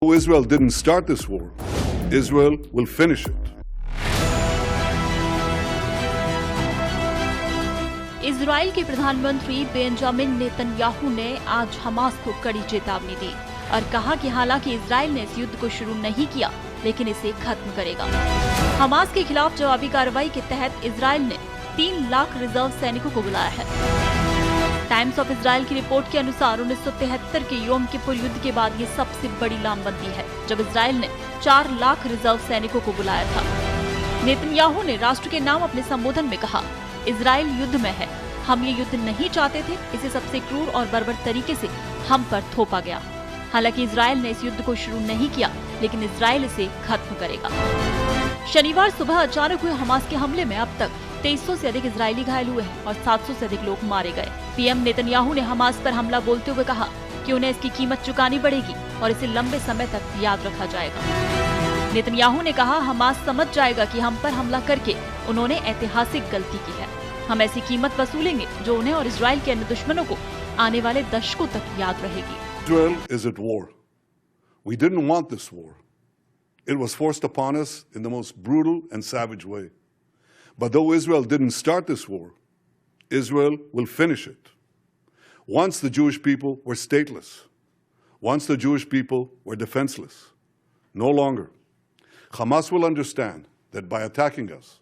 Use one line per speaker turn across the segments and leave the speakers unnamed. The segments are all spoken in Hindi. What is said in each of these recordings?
Israel didn't start this war. Israel will finish it.
Israel के प्रधानमंत्री बेंजामिन नेतन्याहू ने आज हमास को कड़ी चेतावनी दी और कहा कि हालांकि इजराइल ने इस युद्ध को शुरू नहीं किया, लेकिन इसे खत्म करेगा। हमास के खिलाफ जवाबी कार्रवाई के तहत इजराइल ने 3 लाख रिजर्व सैनिकों को बुलाया है। टाइम्स ऑफ इजराइल की रिपोर्ट के अनुसार 1973 के योम किपुर युद्ध के बाद ये सबसे बड़ी लामबंदी है, जब इजराइल ने 4 लाख रिजर्व सैनिकों को बुलाया था। नेतन्याहू ने राष्ट्र के नाम अपने संबोधन में कहा, इजराइल युद्ध में है, हम ये युद्ध नहीं चाहते थे, इसे सबसे क्रूर और बर्बर तरीके से हम पर थोपा गया। हालांकि इजराइल ने इस युद्ध को शुरू नहीं किया, लेकिन इजराइल इसे खत्म करेगा। शनिवार सुबह अचानक हुए हमास के हमले में अब तक 2300 से अधिक इजरायली घायल हुए हैं और 700 से अधिक लोग मारे गए। पीएम नेतन्याहू ने हमास पर हमला बोलते हुए कहा कि उन्हें इसकी कीमत चुकानी पड़ेगी और इसे लंबे समय तक याद रखा जाएगा। नेतन्याहू ने कहा, हमास समझ जाएगा कि हम पर हमला करके उन्होंने ऐतिहासिक गलती की है। हम ऐसी कीमत वसूलेंगे जो उन्हें और इजराइल के अन्य दुश्मनों को आने वाले दशकों तक याद रहेगी।
Israel is at war. We didn't want this war. It was forced upon us in the most brutal and savage way. But though Israel didn't start this war, Israel will finish it. Once the Jewish people were stateless. Once the Jewish people were defenseless. No longer. Hamas will understand that by attacking us,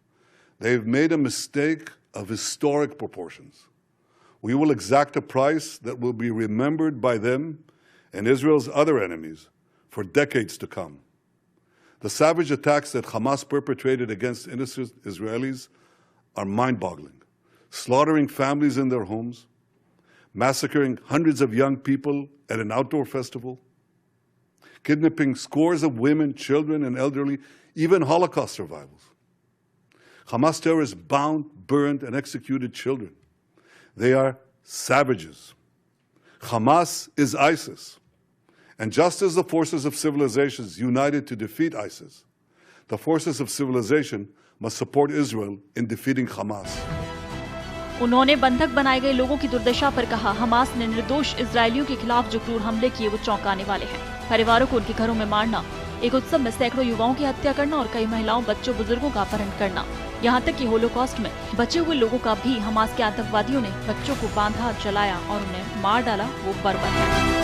they've made a mistake of historic proportions. We will exact a price that will be remembered by them and Israel's other enemies for decades to come. The savage attacks that Hamas perpetrated against innocent Israelis are mind-boggling, slaughtering families in their homes, massacring hundreds of young people at an outdoor festival, kidnapping scores of women, children, and elderly, even Holocaust survivors. Hamas terrorists bound, burned, and executed children. They are savages. Hamas is ISIS. And just as the forces of civilizations united to defeat ISIS, the forces of civilization must support Israel in defeating Hamas.
उन्होंने बंधक बनाए गए लोगों की दुर्दशा पर कहा, हमास ने निर्दोष इजरायलियों के खिलाफ जो क्रूर हमले किए वो चौंकाने वाले हैं। परिवारों को उनके घरों में मारना, एक उत्सव में सैकड़ों युवाओं की हत्या करना और कई महिलाओं, बच्चों, बुजुर्गों का अपहरण करना, यहाँ तक कि होलोकॉस्ट में बचे हुए लोगों का भी हमास के आतंकवादियों ने बच्चों को बांधा, जलाया और उन्हें मार डाला, वो बर्बर है।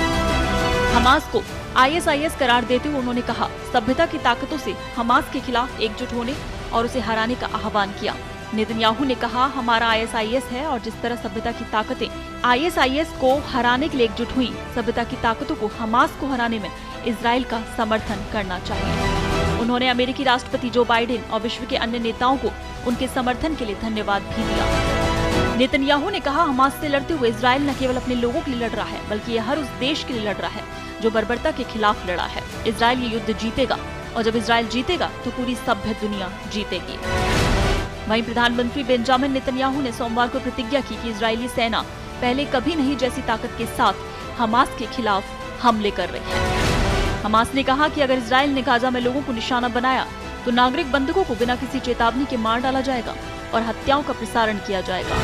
हमास को ISIS करार देते हुए उन्होंने कहा, सभ्यता की ताकतों से हमास के खिलाफ एकजुट होने और उसे हराने का आह्वान किया। नेतन्याहू ने कहा, हमारा ISIS है और जिस तरह सभ्यता की ताकतें ISIS को हराने के लिए एकजुट हुई, सभ्यता की ताकतों को हमास को हराने में इजराइल का समर्थन करना चाहिए। उन्होंने अमेरिकी राष्ट्रपति जो बाइडेन और विश्व के अन्य नेताओं को उनके समर्थन के लिए धन्यवाद भी दिया। नेतन्याहू ने कहा, हमास से लड़ते हुए इजराइल न केवल अपने लोगों के लिए लड़ रहा है, बल्कि यह हर उस देश के लिए लड़ रहा है जो बर्बरता के खिलाफ लड़ा है। इजराइल ये युद्ध जीतेगा और जब इजराइल जीतेगा तो पूरी सभ्य दुनिया जीतेगी। वहीं प्रधानमंत्री बेंजामिन नेतन्याहू ने सोमवार को प्रतिज्ञा की कि इजरायली सेना पहले कभी नहीं जैसी ताकत के साथ हमास के खिलाफ हमले कर रही है। हमास ने कहा कि अगर इजराइल ने गाजा में लोगों को निशाना बनाया तो नागरिक बंधकों को बिना किसी चेतावनी के मार डाला जाएगा और हत्याओं का प्रसारण किया जाएगा।